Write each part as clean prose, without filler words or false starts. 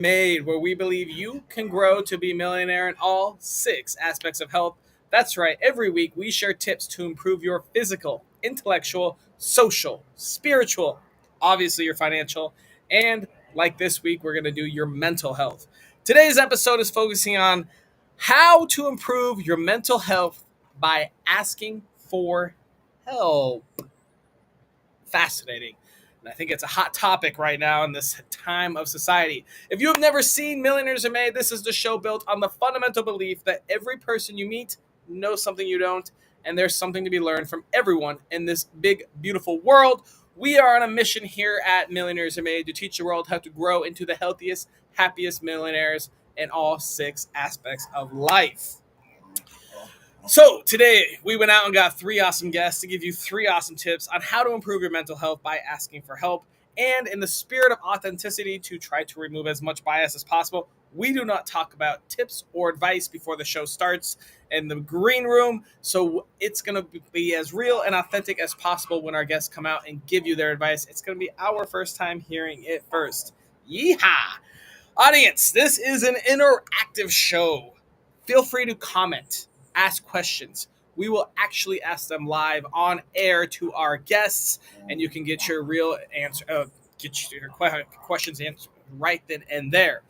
Made, where we believe you can grow to be a millionaire in all six aspects of health. That's right. Every week we share tips to improve your physical, intellectual, social, spiritual, obviously your financial, and like this week we're going to do your mental health. Today's episode is focusing on how to improve your mental health by asking for help. Fascinating. And I think it's a hot topic right now in this time of society. If you have never seen Millionaires Are Made, this is the show built on the fundamental belief that every person you meet knows something you don't, and there's something to be learned from everyone in this big, beautiful world. We are on a mission here at Millionaires Are Made to teach the world how to grow into the healthiest, happiest millionaires in all six aspects of life. So today we went out and got three awesome guests to give you three awesome tips on how to improve your mental health by asking for help. And in the spirit of authenticity, to try to remove as much bias as possible, we do not talk about tips or advice before the show starts in the green room. So it's going to be as real and authentic as possible when our guests come out and give you their advice. It's going to be our first time hearing it first. Yeehaw! Audience, this is an interactive show. Feel free to comment, ask questions. We will actually ask them live on air to our guests, and you can get your real answer, get your questions answered right then and there.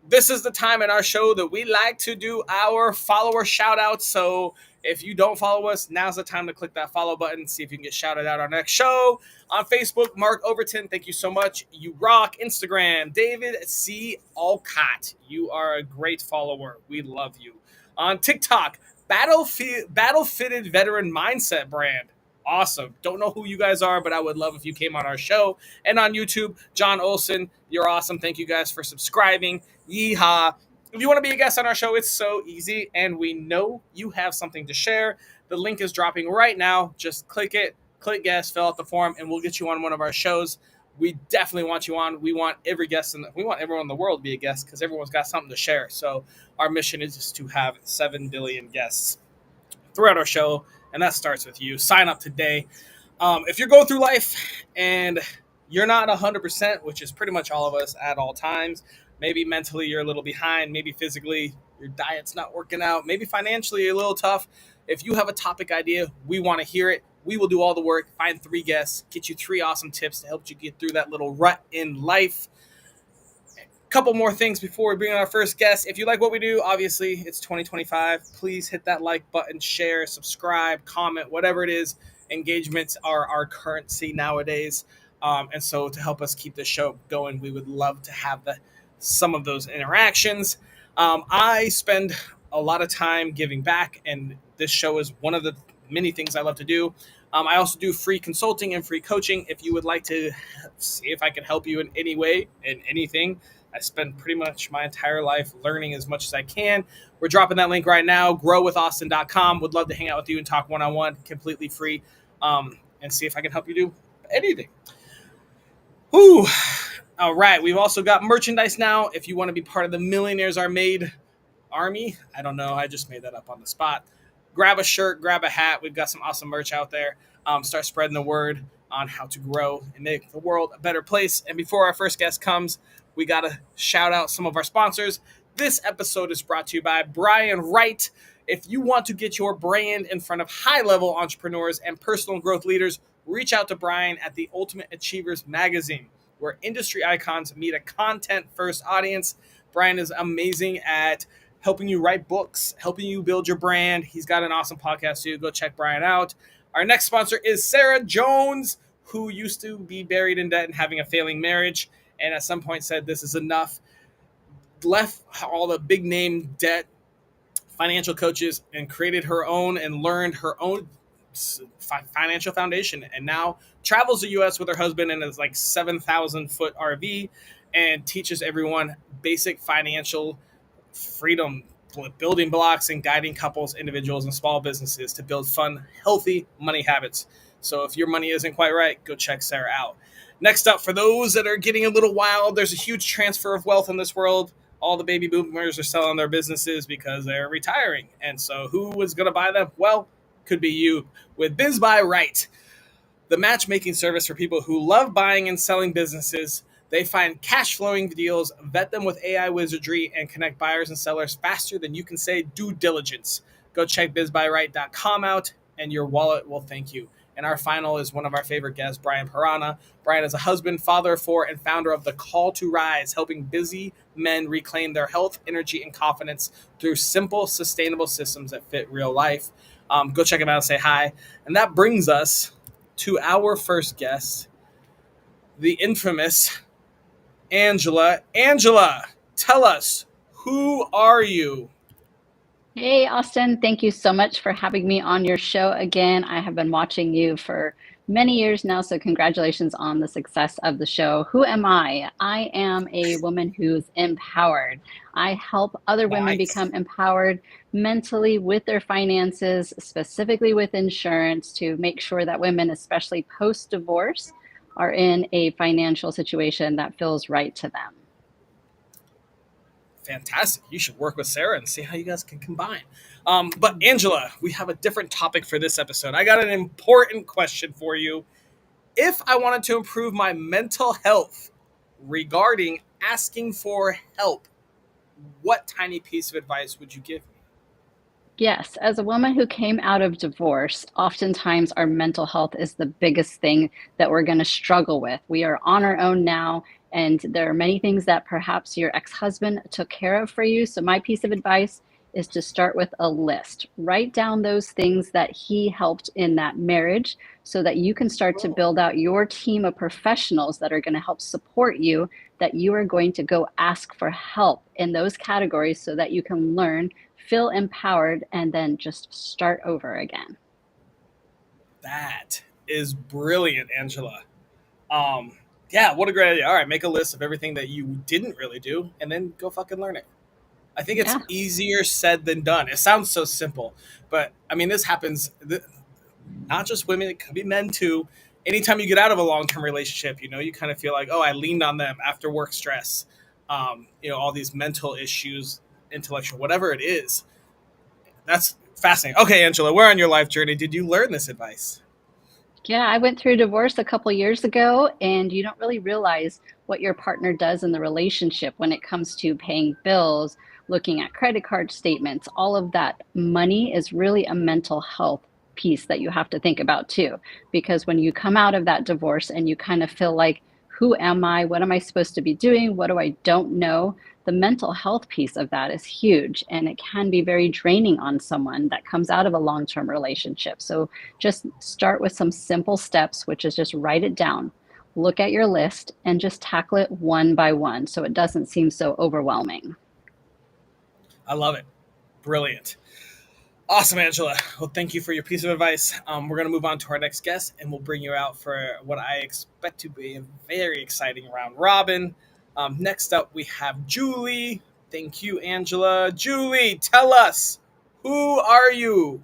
This is the time in our show that we like to do our follower shout outs. So if you don't follow us, now's the time to click that follow button, see if you can get shouted out our next show. On Facebook, Mark Overton, thank you so much. You rock. Instagram, David C. Alcott. You are a great follower. We love you. On TikTok, Battle Fitted Veteran Mindset Brand. Awesome. Don't know who you guys are, but I would love if you came on our show. And on YouTube, John Olson, you're awesome. Thank you guys for subscribing. Yeehaw. If you want to be a guest on our show, it's so easy, and we know you have something to share. The link is dropping right now. Just click it, click guest, fill out the form, and we'll get you on one of our shows. We definitely want you on. We want every guest, we want everyone in the world to be a guest because everyone's got something to share. So our mission is just to have 7 billion guests throughout our show, and that starts with you. Sign up today. If you're going through life and you're not 100%, which is pretty much all of us at all times, maybe mentally you're a little behind, maybe physically your diet's not working out, maybe financially you're a little tough. If you have a topic idea, we want to hear it. We will do all the work, find 3 guests, get you 3 awesome tips to help you get through that little rut in life. Couple more things before we bring on our first guest. If you like what we do, obviously it's 2025. Please hit that like button, share, subscribe, comment, whatever it is. Engagements are our currency nowadays. And so to help us keep the show going, we would love to have some of those interactions. I spend a lot of time giving back, and this show is one of the many things I love to do. I also do free consulting and free coaching. If you would like to see if I can help you in any way, in anything, I spend pretty much my entire life learning as much as I can. We're dropping that link right now, growwithaustin.com. Would love to hang out with you and talk one-on-one, completely free, and see if I can help you do anything. Whew. All right. We've also got merchandise now. If you want to be part of the Millionaires Are Made army, I don't know. I just made that up on the spot. Grab a shirt, grab a hat. We've got some awesome merch out there. Start spreading the word on how to grow and make the world a better place. And before our first guest comes, we got to shout out some of our sponsors. This episode is brought to you by Brian Wright. If you want to get your brand in front of high-level entrepreneurs and personal growth leaders, reach out to Brian at the Ultimate Achievers magazine, where industry icons meet a content-first audience. Brian is amazing at helping you write books, helping you build your brand. He's got an awesome podcast too. Go check Brian out. Our next sponsor is Sarah Jones, who used to be buried in debt and having a failing marriage, and at some point said this is enough, left all the big name debt financial coaches and created her own and learned her own financial foundation, and now travels the U.S. with her husband in his 7,000 foot RV and teaches everyone basic financial freedom, building blocks, and guiding couples, individuals, and small businesses to build fun, healthy money habits. So if your money isn't quite right, go check Sarah out. Next up, for those that are getting a little wild, there's a huge transfer of wealth in this world. All the baby boomers are selling their businesses because they're retiring. And so who was going to buy them? Well, could be you with Biz by Right, the matchmaking service for people who love buying and selling businesses. They find cash flowing deals, vet them with AI wizardry, and connect buyers and sellers faster than you can say due diligence. Go check bizbuyright.com out, and your wallet will thank you. And our final is one of our favorite guests, Brian Parana. Brian is a husband, father of four, and founder of The Call to Rise, helping busy men reclaim their health, energy, and confidence through simple, sustainable systems that fit real life. Go check him out and say hi. And that brings us to our first guest, the infamous Angela. Angela, tell us, who are you? Hey, Austin, thank you so much for having me on your show again. I have been watching you for many years now, so congratulations on the success of the show. Who am I? I am a woman who's empowered. I help other women Nice. become empowered mentally with their finances, specifically with insurance, to make sure that women, especially post divorce, are in a financial situation that feels right to them. Fantastic. You should work with Sarah and see how you guys can combine. But Angela, we have a different topic for this episode. I got an important question for you. If I wanted to improve my mental health regarding asking for help, what tiny piece of advice would you give me? Yes, as a woman who came out of divorce, oftentimes our mental health is the biggest thing that we're going to struggle with. We are on our own now, and there are many things that perhaps your ex husband took care of for you. So, my piece of advice is to start with a list. Write down those things that he helped in that marriage so that you can start to build out your team of professionals that are going to help support you, that you are going to go ask for help in those categories so that you can learn, feel empowered, and then just start over again. That is brilliant, Angela. Um, yeah, what a great idea. All right, make a list of everything that you didn't really do and then go fucking learn it. I think it's Yeah. easier said than done. It sounds so simple, but I mean, this happens not just women, it could be men too. Anytime you get out of a long term relationship, you kind of feel like, oh, I leaned on them after work stress, all these mental issues, intellectual, whatever it is. That's fascinating. Okay, Angela, where on your life journey did you learn this advice? Yeah, I went through divorce a couple years ago, and you don't really realize what your partner does in the relationship when it comes to paying bills, looking at credit card statements. All of that money is really a mental health piece that you have to think about too. Because when you come out of that divorce and you kind of feel like, who am I? What am I supposed to be doing? What do I don't know? The mental health piece of that is huge, and it can be very draining on someone that comes out of a long term relationship. So just start with some simple steps, which is just write it down, look at your list, and just tackle it one by one so it doesn't seem so overwhelming. I love it. Brilliant. Awesome, Angela. Well, thank you for your piece of advice. We're going to move on to our next guest, and we'll bring you out for what I expect to be a very exciting round robin. Next up, we have Julie. Thank you, Angela. Julie, tell us, who are you?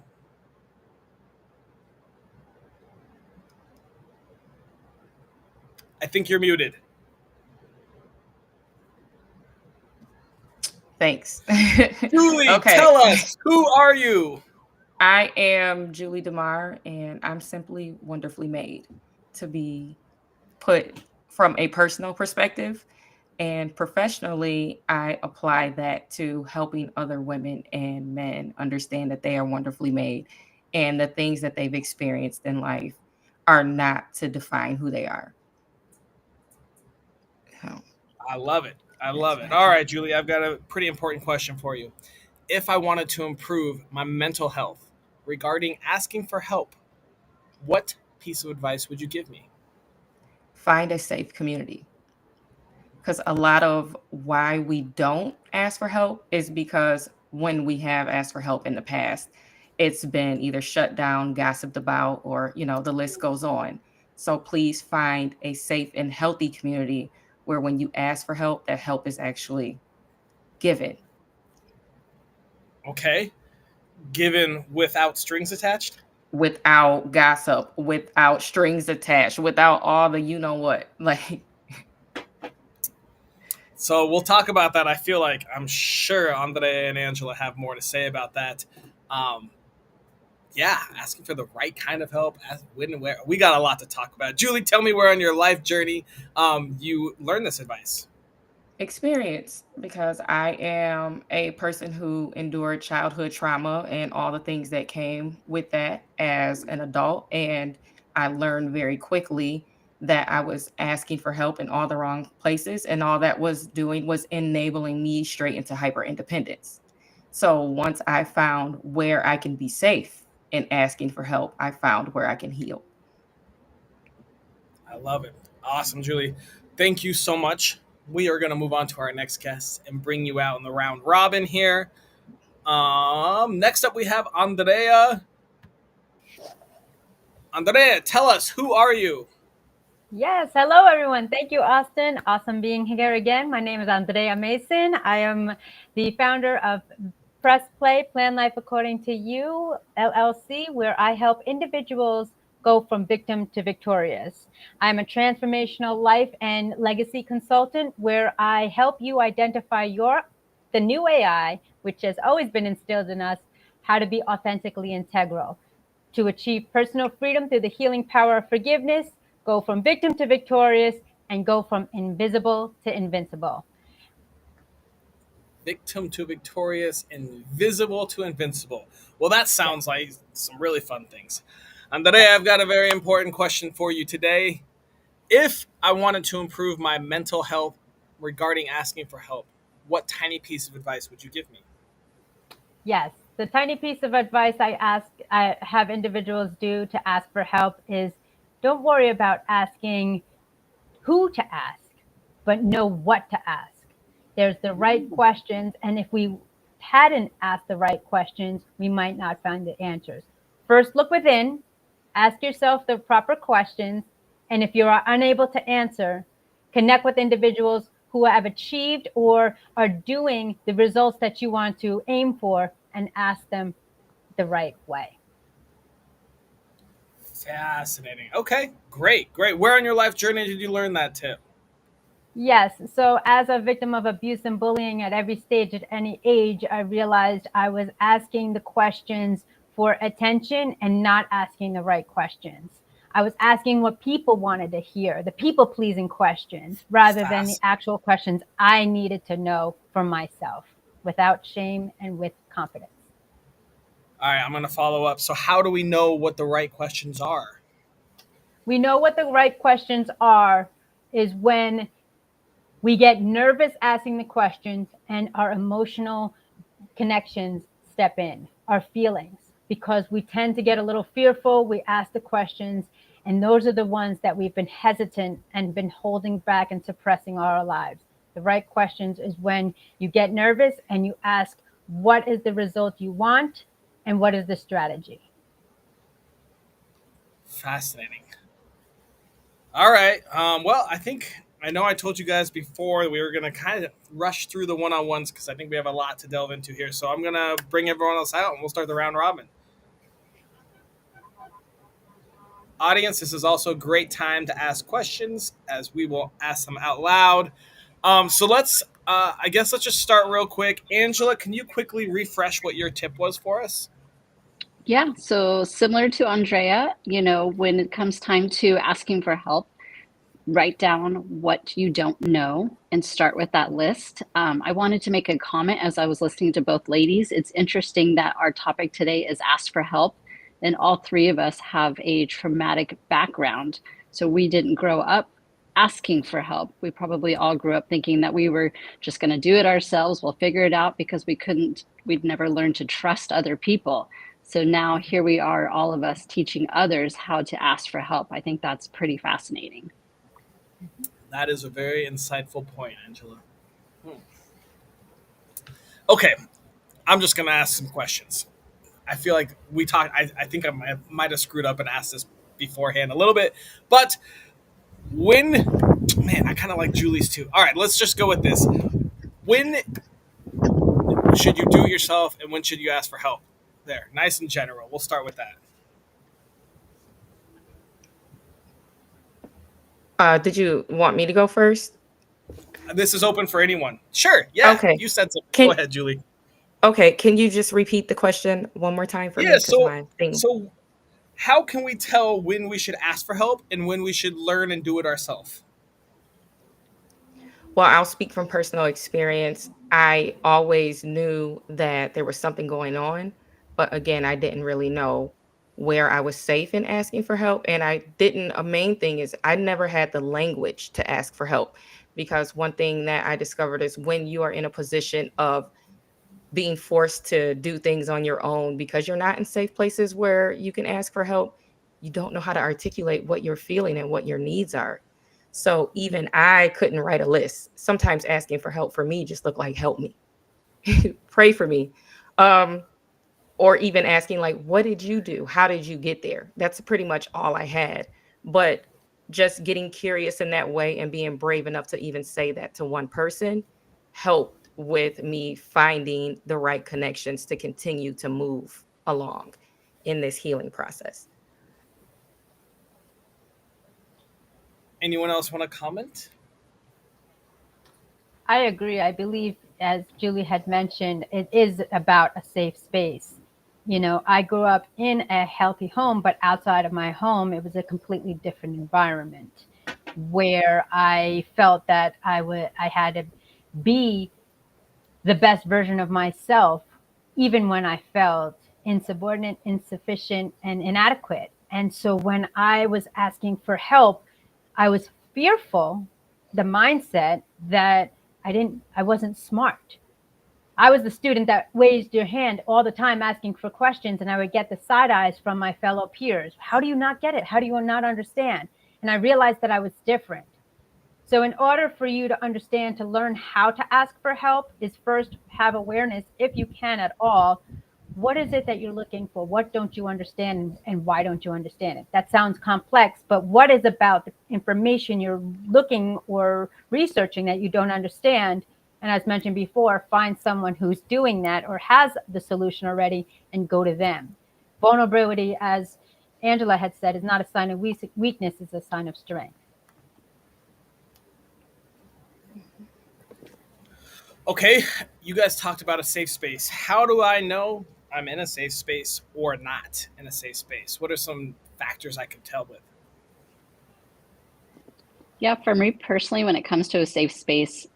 I think you're muted. Thanks. Julie, Okay. tell us, who are you? I am Julie DeMar, and I'm simply wonderfully made to be put from a personal perspective. And professionally, I apply that to helping other women and men understand that they are wonderfully made and the things that they've experienced in life are not to define who they are. So I love it. I that's love what it. I All do. right, Julie, I've got a pretty important question for you. If I wanted to improve my mental health regarding asking for help, what piece of advice would you give me? Find a safe community. Because a lot of why we don't ask for help is because when we have asked for help in the past, it's been either shut down, gossiped about, or the list goes on. So please find a safe and healthy community where when you ask for help, that help is actually given Okay. Given without strings attached? without gossip, without strings attached, without all the what. Like So we'll talk about that. I feel like I'm sure Andrea and Angela have more to say about that. Um, yeah, asking for the right kind of help, when and where. We got a lot to talk about. Julie, tell me where on your life journey you learned this advice. Experience, because I am a person who endured childhood trauma and all the things that came with that as an adult. And I learned very quickly that I was asking for help in all the wrong places. And all that was doing was enabling me straight into hyper independence. So once I found where I can be safe in asking for help, I found where I can heal. I love it. Awesome, Julie. Thank you so much. We are going to move on to our next guest and bring you out in the round robin here. Next up, we have Andrea. Andrea, tell us, who are you? Yes, hello everyone. Thank you, Austin. Awesome being here again. My name is Andrea Mason. I am the founder of Press Play Plan Life According to You, LLC, where I help individuals go from victim to victorious. I'm a transformational life and legacy consultant where I help you identify the new AI, which has always been instilled in us, how to be authentically integral to achieve personal freedom through the healing power of forgiveness, go from victim to victorious, and go from invisible to invincible. Victim to victorious, invisible to invincible. Well, that Yes. sounds like some really fun things. Andrea, I've got a very important question for you today. If I wanted to improve my mental health regarding asking for help, what tiny piece of advice would you give me? Yes. The tiny piece of advice I have individuals do to ask for help is don't worry about asking who to ask, but know what to ask. There's the right questions, and if we hadn't asked the right questions, we might not find the answers. First, look within, ask yourself the proper questions, and if you are unable to answer, connect with individuals who have achieved or are doing the results that you want to aim for and ask them the right way. Fascinating. Okay, great, great. Where on your life journey did you learn that tip? Yes. So, as a victim of abuse and bullying at every stage, at any age, I realized I was asking the questions for attention and not asking the right questions. I was asking what people wanted to hear, the people pleasing questions, rather than the Fast. actual questions I needed to know for myself without shame and with confidence. All right, I'm going to follow up. So, how do we know what the right questions are? We know what the right questions are is when we get nervous asking the questions and our emotional connections step in, our feelings, because we tend to get a little fearful. We ask the questions, and those are the ones that we've been hesitant and been holding back and suppressing all our lives. The right questions is when you get nervous and you ask, what is the result you want? And what is the strategy? Fascinating. All right. Well, I think I know I told you guys before we were going to kind of rush through the one on ones because I think we have a lot to delve into here. So I'm going to bring everyone else out and we'll start the round robin. Audience, this is also a great time to ask questions as we will ask them out loud. So I guess let's just start real quick. Angela, can you quickly refresh what your tip was for us? Yeah, so similar to Andrea, when it comes time to asking for help, write down what you don't know and start with that list. I wanted to make a comment as I was listening to both ladies. It's interesting that our topic today is ask for help, and all three of us have a traumatic background. So we didn't grow up asking for help. We probably all grew up thinking that we were just going to do it ourselves. We'll figure it out because we'd never learned to trust other people. So now here we are, all of us teaching others how to ask for help. I think that's pretty fascinating. That is a very insightful point, Angela. Hmm. Okay, I'm just going to ask some questions. I feel like we talked. I think I might have screwed up and asked this beforehand a little bit, but when, man, I kind of like Julie's too. All right, let's just go with this. When should you do it yourself, and when should you ask for help? There, nice and general. We'll start with that. Did you want me to go first? This is open for anyone. Sure, yeah, Okay. you said something. Go Can ahead, Julie. Okay, can you just repeat the question one more time for Yeah. me? Because So my thing. so how can we tell when we should ask for help and when we should learn and do it ourselves? Well, I'll speak from personal experience. I always knew that there was something going on, but again, I didn't really know where I was safe in asking for help. And I didn't, a main thing is I never had the language to ask for help, because one thing that I discovered is when you are in a position of being forced to do things on your own because you're not in safe places where you can ask for help, you don't know how to articulate what you're feeling and what your needs are. So even I couldn't write a list. Sometimes asking for help for me just looked like, help me, pray for me. Um, or even asking like, what did you do? How did you get there? That's pretty much all I had. But just getting curious in that way and being brave enough to even say that to one person helped with me finding the right connections to continue to move along in this healing process. Anyone else want to comment? I agree. I believe, as Julie had mentioned, it is about a safe space. You know, I grew up in a healthy home, but outside of my home, it was a completely different environment where I felt that I had to be the best version of myself, even when I felt insubordinate, insufficient, and inadequate. And so when I was asking for help, I was fearful, the mindset that I wasn't smart. I was the student that raised your hand all the time asking for questions, and I would get the side eyes from my fellow peers. How do you not get it? How do you not understand? And I realized that I was different. So, in order for you to understand, to learn how to ask for help, is first have awareness, if you can at all. What is it that you're looking for? What don't you understand, and why don't you understand it? That sounds complex, but what is about the information you're looking or researching that you don't understand? And as mentioned before, find someone who's doing that or has the solution already and go to them. Vulnerability, as Angela had said, is not a sign of weakness, it's a sign of strength. Okay, you guys talked about a safe space. How do I know I'm in a safe space or not in a safe space? What are some factors I can tell with? Yeah, for me personally, when it comes to a safe space,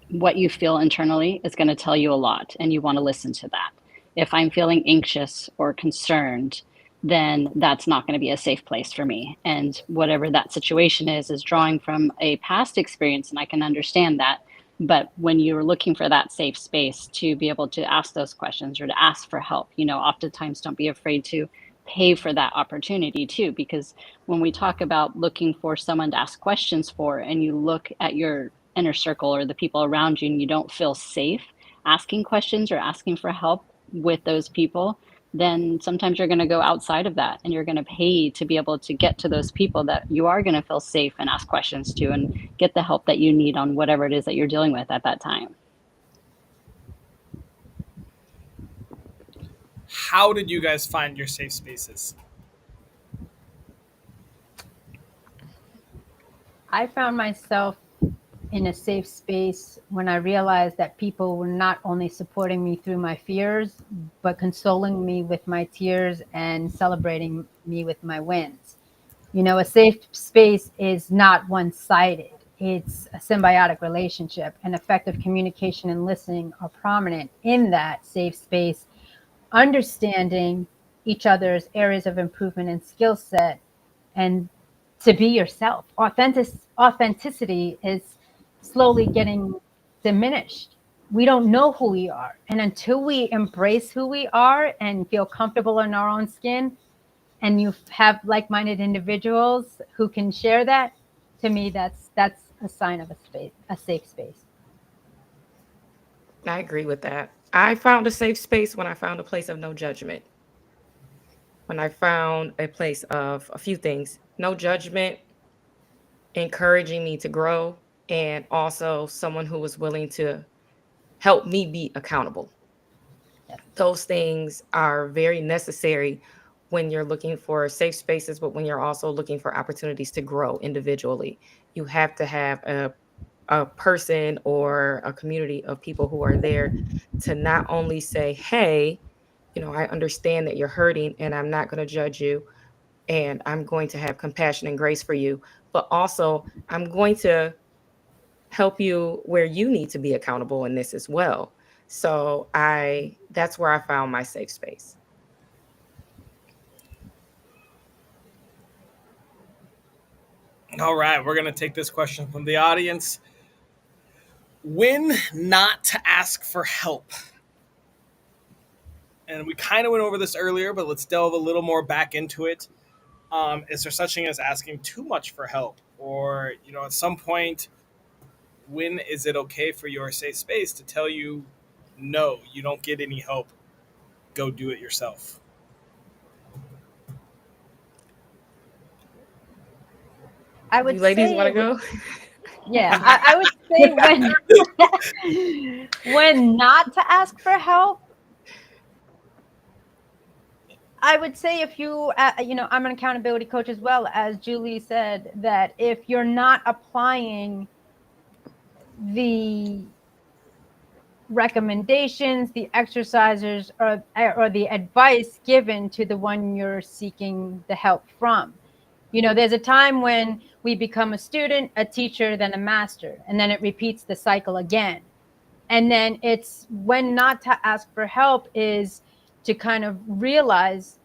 what you feel internally is going to tell you a lot, and you want to listen to that. If I'm feeling anxious or concerned, then that's not going to be a safe place for me. And whatever that situation is drawing from a past experience, and I can understand that. But when you're looking for that safe space to be able to ask those questions or to ask for help, oftentimes don't be afraid to pay for that opportunity too, because when we talk about looking for someone to ask questions for, and you look at your inner circle or the people around you and you don't feel safe asking questions or asking for help with those people, then sometimes you're going to go outside of that and you're going to pay to be able to get to those people that you are going to feel safe and ask questions to and get the help that you need on whatever it is that you're dealing with at that time. How did you guys find your safe spaces? I found myself in a safe space when I realized that people were not only supporting me through my fears, but consoling me with my tears and celebrating me with my wins. You know, a safe space is not one sided, it's a symbiotic relationship, and effective communication and listening are prominent in that safe space. Understanding each other's areas of improvement and skill set, and to be yourself. Authenticity is slowly getting diminished. We don't know who we are. And until we embrace who we are and feel comfortable in our own skin, and you have like-minded individuals who can share that, to me, that's a sign of a space, a safe space. I agree with that. I found a safe space when I found a place of no judgment. When I found a place of a few things, no judgment, encouraging me to grow, and also someone who was willing to help me be accountable. Yes. Those things are very necessary when you're looking for safe spaces, but when you're also looking for opportunities to grow individually. You have to have a a person or a community of people who are there to not only say, hey, I understand that you're hurting and I'm not going to judge you and I'm going to have compassion and grace for you, but also I'm going to help you where you need to be accountable in this as well. So that's where I found my safe space. All right, we're going to take this question from the audience. When not to ask for help? And we kind of went over this earlier, but let's delve a little more back into it. Is there such thing as asking too much for help? Or, at some point, when is it okay for your safe space to tell you, no, you don't get any help? Go do it yourself. I You would ladies say want to it would, go? yeah, I would say when not to ask for help. I would say if you, I'm an accountability coach as well, as Julie said, that if you're not applying the recommendations, the exercises, or the advice given to the one you're seeking the help from. There's a time when we become a student, a teacher, then a master, and then it repeats the cycle again. And then it's when not to ask for help is to kind of realize,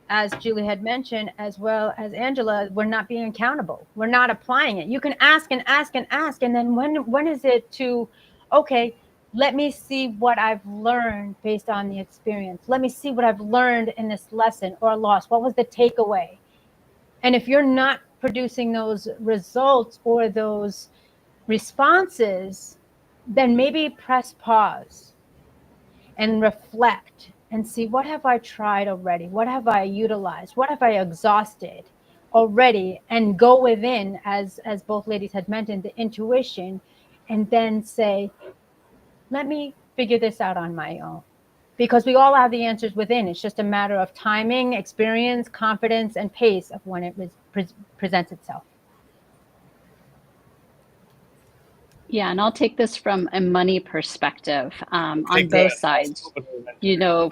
as Julie had mentioned, as well as Angela, we're not being accountable. We're not applying it. You can ask and ask and ask. And then when is it to, okay, let me see what I've learned based on the experience. Let me see what I've learned in this lesson or loss. What was the takeaway? And if you're not producing those results or those responses, then maybe press pause and reflect and see, what have I tried already? What have I utilized? What have I exhausted already? And go within, as both ladies had mentioned, the intuition, and then say, let me figure this out on my own. Because we all have the answers within. It's just a matter of timing, experience, confidence, and pace of when it presents itself. Yeah, and I'll take this from a money perspective on Okay, both good. sides.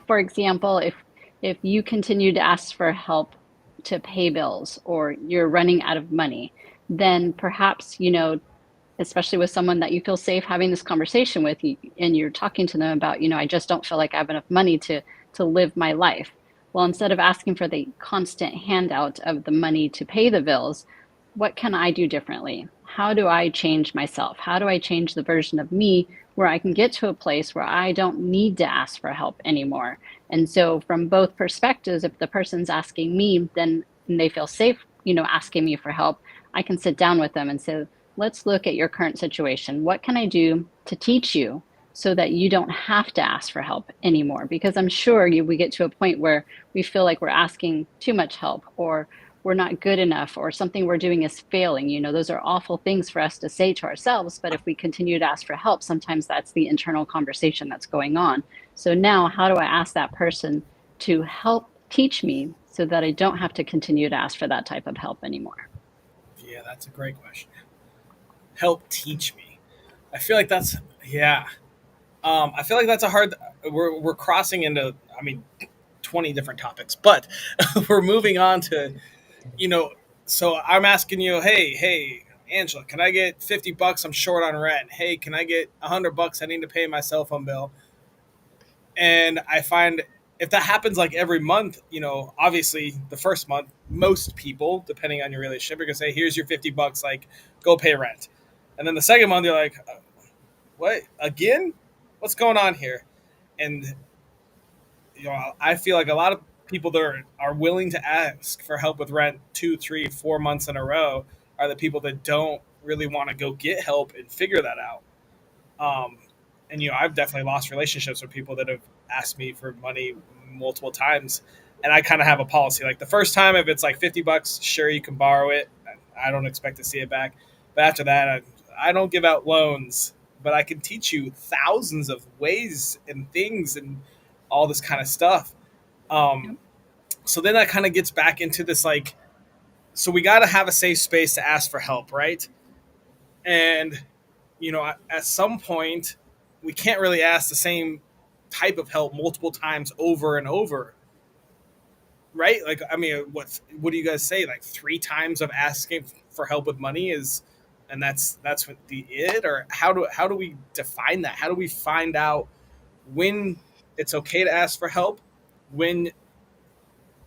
For example, if you continue to ask for help to pay bills or you're running out of money, then perhaps, especially with someone that you feel safe having this conversation with, and you're talking to them about, I just don't feel like I have enough money to live my life. Well, instead of asking for the constant handout of the money to pay the bills, what can I do differently? How do I change myself? How do I change the version of me where I can get to a place where I don't need to ask for help anymore? And so from both perspectives, if the person's asking me, then they feel safe, asking me for help, I can sit down with them and say, let's look at your current situation. What can I do to teach you so that you don't have to ask for help anymore? Because I'm sure we get to a point where we feel like we're asking too much help, or we're not good enough, or something we're doing is failing. Those are awful things for us to say to ourselves. But if we continue to ask for help, sometimes that's the internal conversation that's going on. So now, how do I ask that person to help teach me so that I don't have to continue to ask for that type of help anymore? Yeah, that's a great question. Help teach me. I feel like that's, yeah. I feel like that's a hard. We're crossing into, 20 different topics, but we're moving on to, you know. So I'm asking you, hey, Angela, can I get $50? I'm short on rent. Hey, can I get $100? I need to pay my cell phone bill. And I find if that happens like every month, obviously the first month, most people, depending on your relationship, are gonna say, "Here's your $50, like go pay rent." And then the second month, you're like, "What again? What's going on here?" And I feel like a lot of people that are willing to ask for help with rent 2, 3, 4 months in a row are the people that don't really want to go get help and figure that out. Um, and I've definitely lost relationships with people that have asked me for money multiple times, and I kind of have a policy. Like the first time, if it's like $50, sure you can borrow it. I don't expect to see it back. But after that, I don't give out loans, but I can teach you thousands of ways and things and all this kind of stuff. Um, so then that kind of gets back into this like, so we got to have a safe space to ask for help, right? And at some point, we can't really ask the same type of help multiple times over and over, right? Like, I mean, what do you guys say? Like 3 times of asking for help with money is, and that's what the it, or how do we define that? How do we find out when it's okay to ask for help, when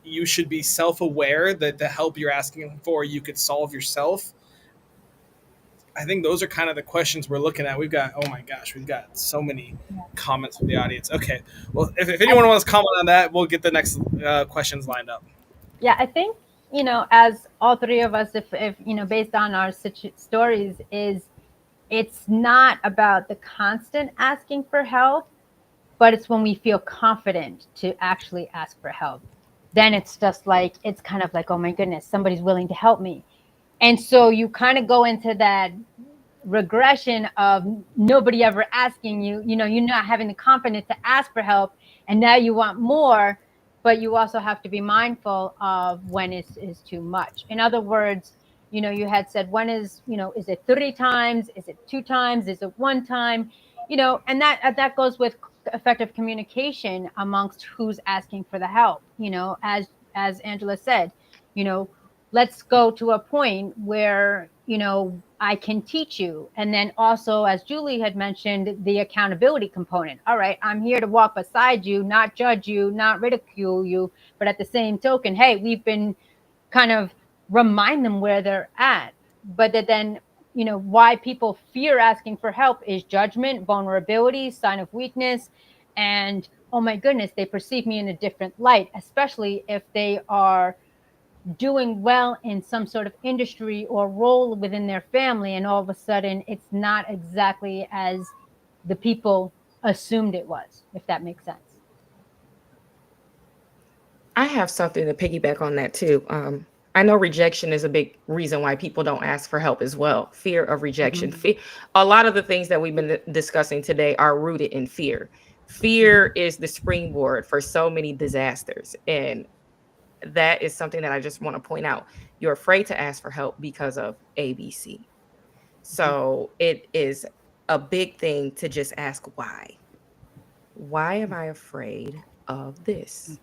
you should be self-aware that the help you're asking for you could solve yourself? I think those are kind of the questions we're looking at. Oh my gosh, we've got so many comments from the audience. Okay, well, if anyone wants to comment on that, we'll get the next questions lined up. Yeah, I think, as all three of us, if based on our stories, is it's not about the constant asking for help, but it's when we feel confident to actually ask for help. Then it's just like, it's kind of like, oh my goodness, somebody's willing to help me. And so you kind of go into that regression of nobody ever asking you, you're not having the confidence to ask for help, and now you want more, but you also have to be mindful of when is too much. In other words, you had said, when is it 3 times? Is it 2 times? Is it 1 time? And that goes with effective communication amongst who's asking for the help. As Angela said, let's go to a point where, I can teach you. And then also, as Julie had mentioned, the accountability component. All right, I'm here to walk beside you, not judge you, not ridicule you. But at the same token, hey, we've been kind of remind them where they're at. But then, why people fear asking for help is judgment, vulnerability, sign of weakness. And oh my goodness, they perceive me in a different light, especially if they are doing well in some sort of industry or role within their family, and all of a sudden it's not exactly as the people assumed it was, if that makes sense. I have something to piggyback on that too. I know rejection is a big reason why people don't ask for help as well. Fear of rejection. A lot of the things that we've been discussing today are rooted in fear. Fear is the springboard for so many disasters. And that is something that I just want to point out. You're afraid to ask for help because of ABC. So it is a big thing to just ask why. Why am I afraid of this?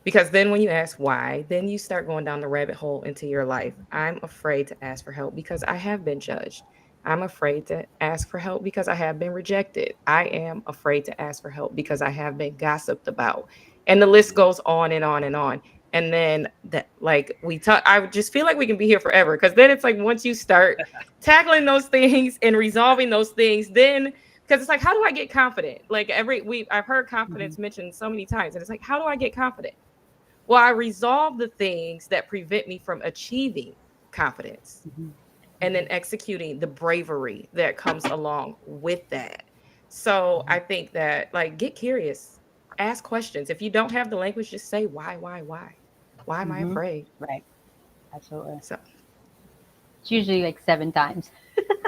Because then when you ask why, then you start going down the rabbit hole into your life. I'm afraid to ask for help because I have been judged. I'm afraid to ask for help because I have been rejected. I am afraid to ask for help because I have been gossiped about. And the list goes on and on and on. And then that, like we talk, I just feel like we can be here forever. Because then it's like once you start tackling those things and resolving those things, then because it's like, how do I get confident? Like I've heard confidence mentioned so many times, and it's like, how do I get confident? Well, I resolve the things that prevent me from achieving confidence and then executing the bravery that comes along with that. So I think that, like, get curious, ask questions. If you don't have the language, just say why? Why am I afraid? Right. Absolutely. So it's usually like 7 times.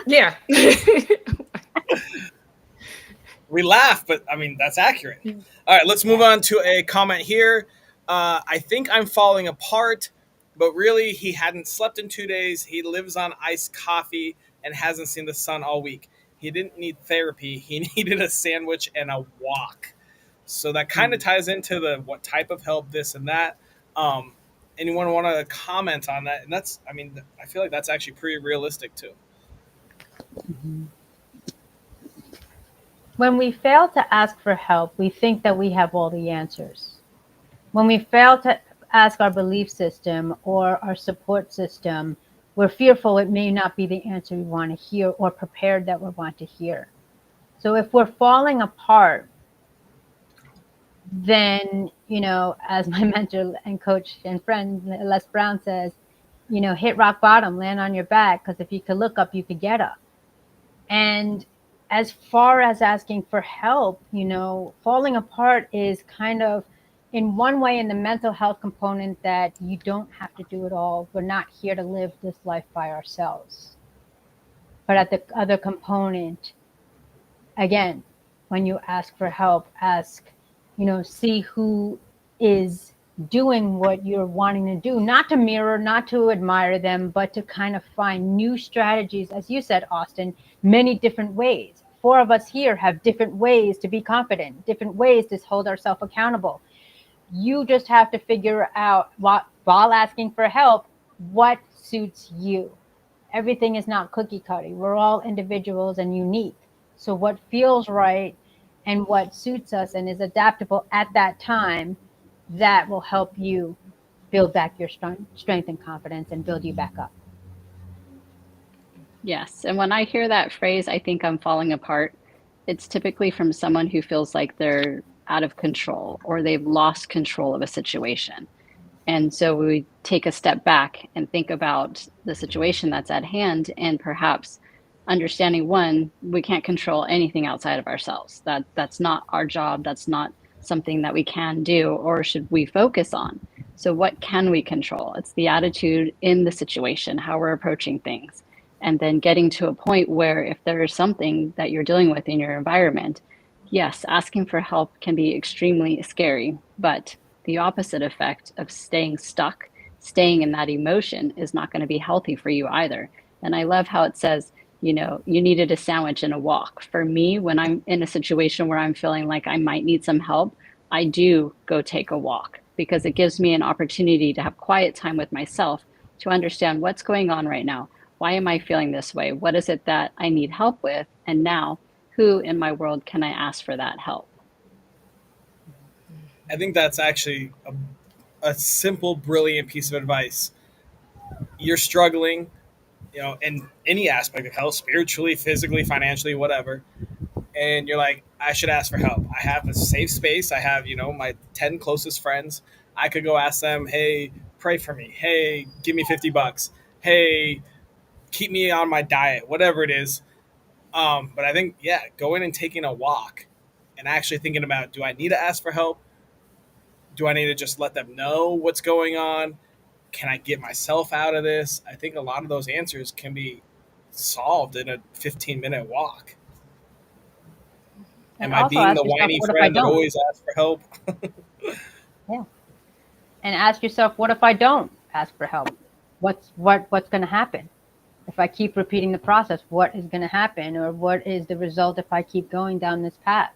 Yeah. We laugh, but I mean, that's accurate. All right, let's move on to a comment here. I think I'm falling apart, but really, he hadn't slept in 2 days. He lives on iced coffee and hasn't seen the sun all week. He didn't need therapy. He needed a sandwich and a walk. So that kind of ties into the what type of help, this and that. Anyone want to comment on that? And that's, I mean, I feel like that's actually pretty realistic too. When we fail to ask for help, we think that we have all the answers. When we fail to ask our belief system or our support system, we're fearful it may not be the answer we want to hear or prepared that we want to hear. So if we're falling apart, then, as my mentor and coach and friend, Les Brown says, hit rock bottom, land on your back, because if you could look up, you could get up. And as far as asking for help, falling apart is kind of, in one way, in the mental health component, that you don't have to do it all. We're not here to live this life by ourselves. But at the other component, again, when you ask for help, see who is doing what you're wanting to do, not to mirror, not to admire them, but to kind of find new strategies, as you said, Austin, many different ways. 4 of us here have different ways to be confident, different ways to hold ourselves accountable. You just have to figure out, while asking for help, what suits you. Everything is not cookie cutter. We're all individuals and unique. So what feels right and what suits us and is adaptable at that time, that will help you build back your strength and confidence and build you back up. Yes. And when I hear that phrase, I think I'm falling apart. It's typically from someone who feels like they're out of control or they've lost control of a situation. And so we take a step back and think about the situation that's at hand and perhaps understanding, one, we can't control anything outside of ourselves. That's not our job. That's not something that we can do or should we focus on. So what can we control? It's the attitude in the situation, how we're approaching things. And then getting to a point where if there is something that you're dealing with in your environment, yes, asking for help can be extremely scary, but the opposite effect of staying stuck, staying in that emotion is not going to be healthy for you either. And I love how it says, you needed a sandwich and a walk. For me, when I'm in a situation where I'm feeling like I might need some help, I do go take a walk because it gives me an opportunity to have quiet time with myself to understand what's going on right now. Why am I feeling this way? What is it that I need help with? And now, who in my world can I ask for that help? I think that's actually a simple, brilliant piece of advice. You're struggling, in any aspect of health, spiritually, physically, financially, whatever. And you're like, I should ask for help. I have a safe space. I have, my 10 closest friends. I could go ask them, hey, pray for me. Hey, give me $50. Hey, keep me on my diet, whatever it is. But I think, yeah, going and taking a walk and actually thinking about, do I need to ask for help? Do I need to just let them know what's going on? Can I get myself out of this? I think a lot of those answers can be solved in a 15-minute walk. And Am I also being ask the yourself, whiny what if I friend that don't? always asks for help? Yeah. And ask yourself, what if I don't ask for help? What's going to happen? If I keep repeating the process, what is going to happen? Or what is the result if I keep going down this path?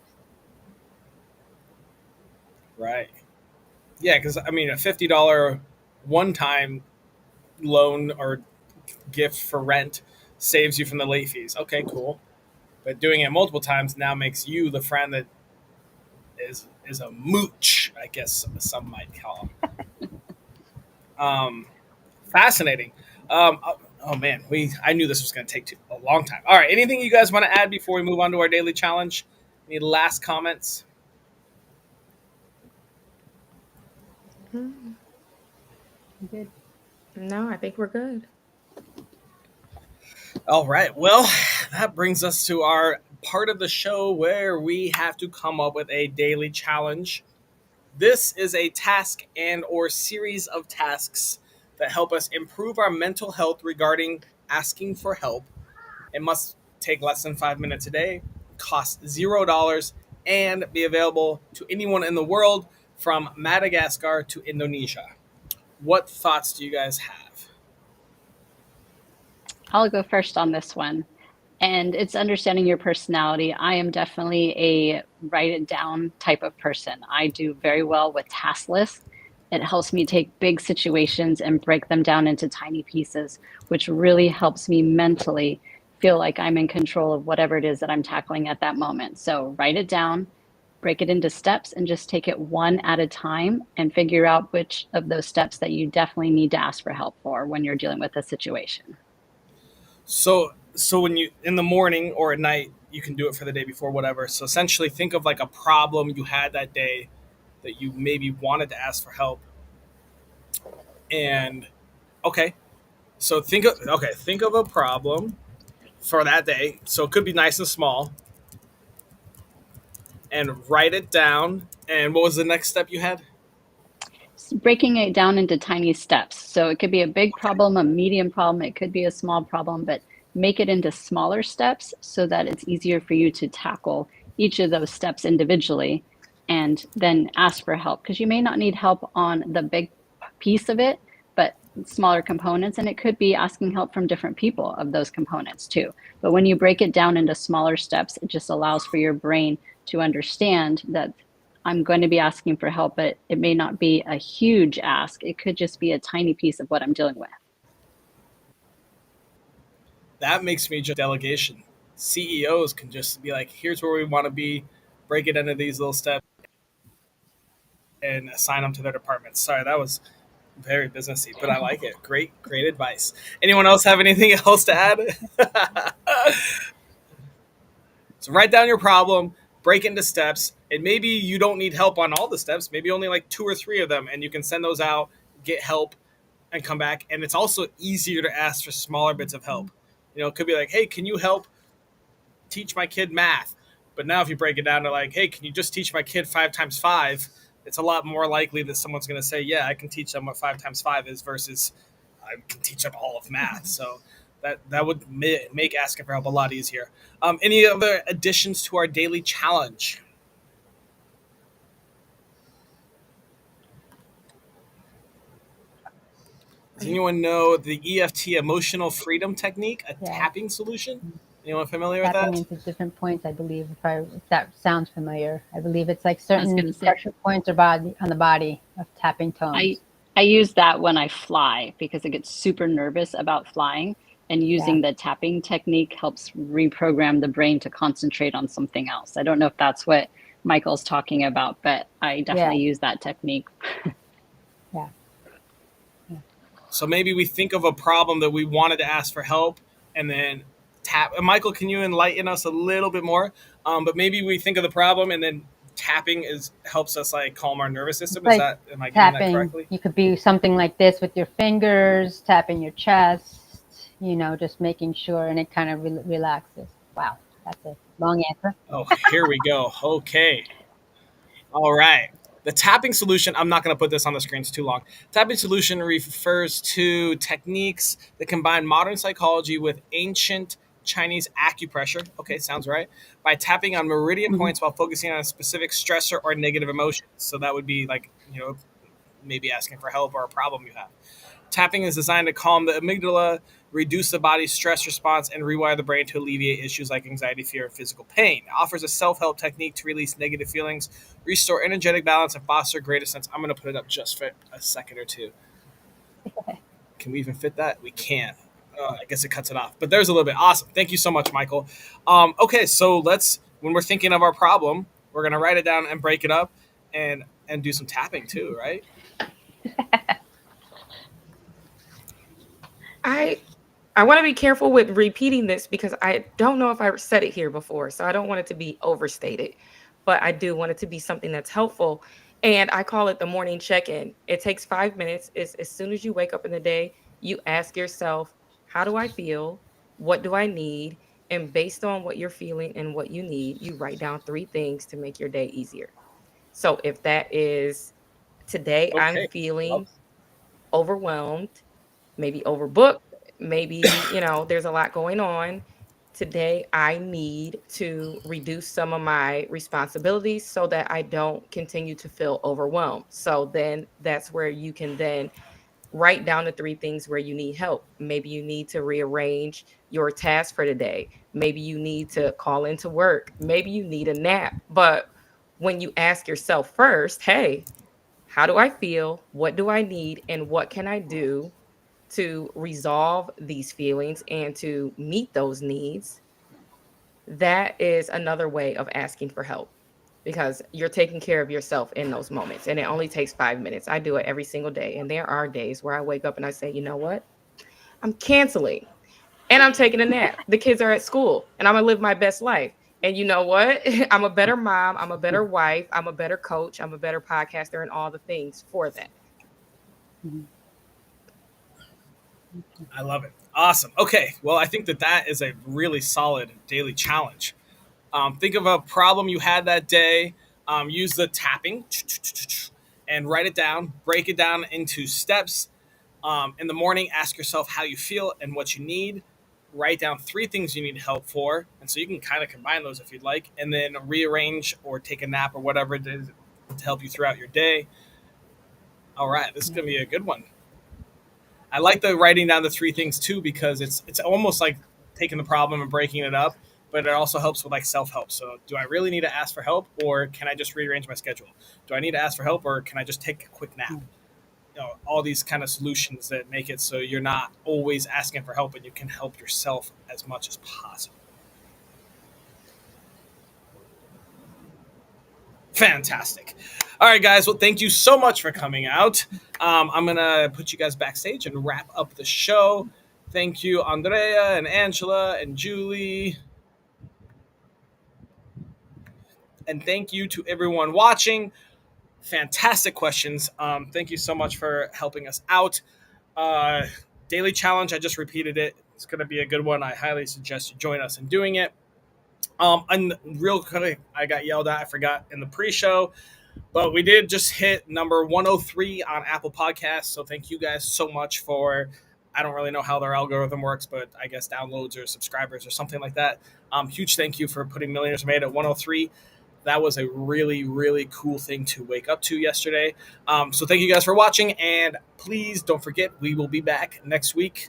Right. Yeah, because I mean, a $50 one-time loan or gift for rent saves you from the late fees. Okay, cool. But doing it multiple times now makes you the friend that is a mooch, I guess some might call. Fascinating. Oh man, I knew this was going to take a long time. All right, anything you guys want to add before we move on to our daily challenge? Any last comments? Good. No, I think we're good. All right. Well, that brings us to our part of the show where we have to come up with a daily challenge. This is a task and or series of tasks that help us improve our mental health regarding asking for help. It must take less than 5 minutes a day, cost $0, and be available to anyone in the world from Madagascar to Indonesia. What thoughts do you guys have? I'll go first on this one. And it's understanding your personality. I am definitely a write it down type of person. I do very well with task lists. It helps me take big situations and break them down into tiny pieces, which really helps me mentally feel like I'm in control of whatever it is that I'm tackling at that moment. So write it down, break it into steps, and just take it one at a time and figure out which of those steps that you definitely need to ask for help for when you're dealing with a situation. So when you in the morning or at night, you can do it for the day before, whatever. So essentially, think of like a problem you had that day that you maybe wanted to ask for help. And okay, so think of a problem for that day. So it could be nice and small, and write it down. And what was the next step you had? Breaking it down into tiny steps. So it could be a big problem, a medium problem, it could be a small problem, but make it into smaller steps so that it's easier for you to tackle each of those steps individually and then ask for help because you may not need help on the big piece of it, but smaller components, and it could be asking help from different people of those components too. But when you break it down into smaller steps, it just allows for your brain to understand that I'm going to be asking for help, but it may not be a huge ask. It could just be a tiny piece of what I'm dealing with. That makes me just delegation. CEOs can just be like, here's where we want to be, break it into these little steps, and assign them to their departments. Sorry, that was very businessy, but I like it. Great advice. Anyone else have anything else to add? So write down your problem, break into steps, and maybe you don't need help on all the steps. Maybe only like 2 or 3 of them, and you can send those out, get help, and come back. And it's also easier to ask for smaller bits of help. It could be like, hey, can you help teach my kid math? But now if you break it down to like, hey, can you just teach my kid 5 times 5? It's a lot more likely that someone's going to say, yeah, I can teach them what 5 times 5 is versus I can teach them all of math. So that would make asking for help a lot easier. Any other additions to our daily challenge? Does anyone know the EFT, emotional freedom technique, a Yeah. tapping solution? Anyone familiar with Tapping that? into different points, I believe, if that sounds familiar. I believe it's like I was going certain to say, pressure points or body on the body of tapping I tones. I use that when I fly because I get super nervous about flying, and Yeah. using the tapping technique helps reprogram the brain to concentrate on something else. I don't know if that's what Michael's talking about, but I Yeah. definitely use that technique. Yeah. So maybe we think of a problem that we wanted to ask for help and then tap. Michael, can you enlighten us a little bit more? But maybe we think of the problem and then tapping helps us like calm our nervous It's system. like Am I getting that tapping. correctly? You could be something like this with your fingers, tapping your chest, just making sure, and it kind of relaxes. Wow, that's a long answer. Oh, here we go. Okay. All right. The tapping solution, I'm not going to put this on the screen, it's too long. Tapping solution refers to techniques that combine modern psychology with ancient Chinese acupressure. Okay, sounds right. By tapping on meridian Mhm. points while focusing on a specific stressor or negative emotion. So that would be like, maybe asking for help or a problem you have. Tapping is designed to calm the amygdala, reduce the body's stress response, and rewire the brain to alleviate issues like anxiety, fear, and physical pain. It offers a self help technique to release negative feelings, restore energetic balance, and foster greater sense. I'm going to put it up just for a second or two. Can we even fit that? We can't. I guess it cuts it off. But there's a little bit. Awesome. Thank you so much, Michael. Okay, so when we're thinking of our problem, we're going to write it down and break it up and do some tapping too, right? I want to be careful with repeating this because I don't know if I said it here before, so I don't want it to be overstated, but I do want it to be something that's helpful. And I call it the morning check-in. It takes 5 minutes. It's as soon as you wake up in the day, you ask yourself, how do I feel? What do I need? And based on what you're feeling and what you need, you write down 3 things to make your day easier. So if that is today, I'm Okay. Love. feeling overwhelmed, maybe overbooked, maybe, there's a lot going on. Today, I need to reduce some of my responsibilities so that I don't continue to feel overwhelmed. So then that's where you can then write down the 3 things where you need help. Maybe you need to rearrange your task for the day. Maybe you need to call into work. Maybe you need a nap. But when you ask yourself first, hey, how do I feel? What do I need? And what can I do to resolve these feelings and to meet those needs? That is another way of asking for help because you're taking care of yourself in those moments. And it only takes 5 minutes. I do it every single day. And there are days where I wake up and I say, you know what? I'm canceling and I'm taking a nap. The kids are at school and I'm going to live my best life. And you know what? I'm a better mom. I'm a better wife. I'm a better coach. I'm a better podcaster and all the things for that. Mhm. I love it. Awesome. Okay. Well, I think that is a really solid daily challenge. Think of a problem you had that day. Use the tapping and write it down. Break it down into steps. In the morning, ask yourself how you feel and what you need. Write down 3 things you need help for. And so you can kind of combine those if you'd like. And then rearrange or take a nap or whatever it is to help you throughout your day. All right. This is Yeah. going to be a good one. I like the writing down the 3 things too, because it's almost like taking the problem and breaking it up, but it also helps with like self-help. So do I really need to ask for help, or can I just rearrange my schedule? Do I need to ask for help, or can I just take a quick nap? All these kind of solutions that make it so you're not always asking for help, and you can help yourself as much as possible. Fantastic. All right, guys. Well, thank you so much for coming out. I'm going to put you guys backstage and wrap up the show. Thank you, Andrea and Angela and Julie. And thank you to everyone watching. Fantastic questions. Thank you so much for helping us out. Daily challenge, I just repeated it. It's going to be a good one. I highly suggest you join us in doing it. And real quick, I got yelled at. I forgot in the pre-show. But we did just hit number 103 on Apple Podcasts. So thank you guys so much for, I don't really know how their algorithm works, but I guess downloads or subscribers or something like that. Huge thank you for putting Millionaires Made at 103. That was a really, really cool thing to wake up to yesterday. So thank you guys for watching. And please don't forget, we will be back next week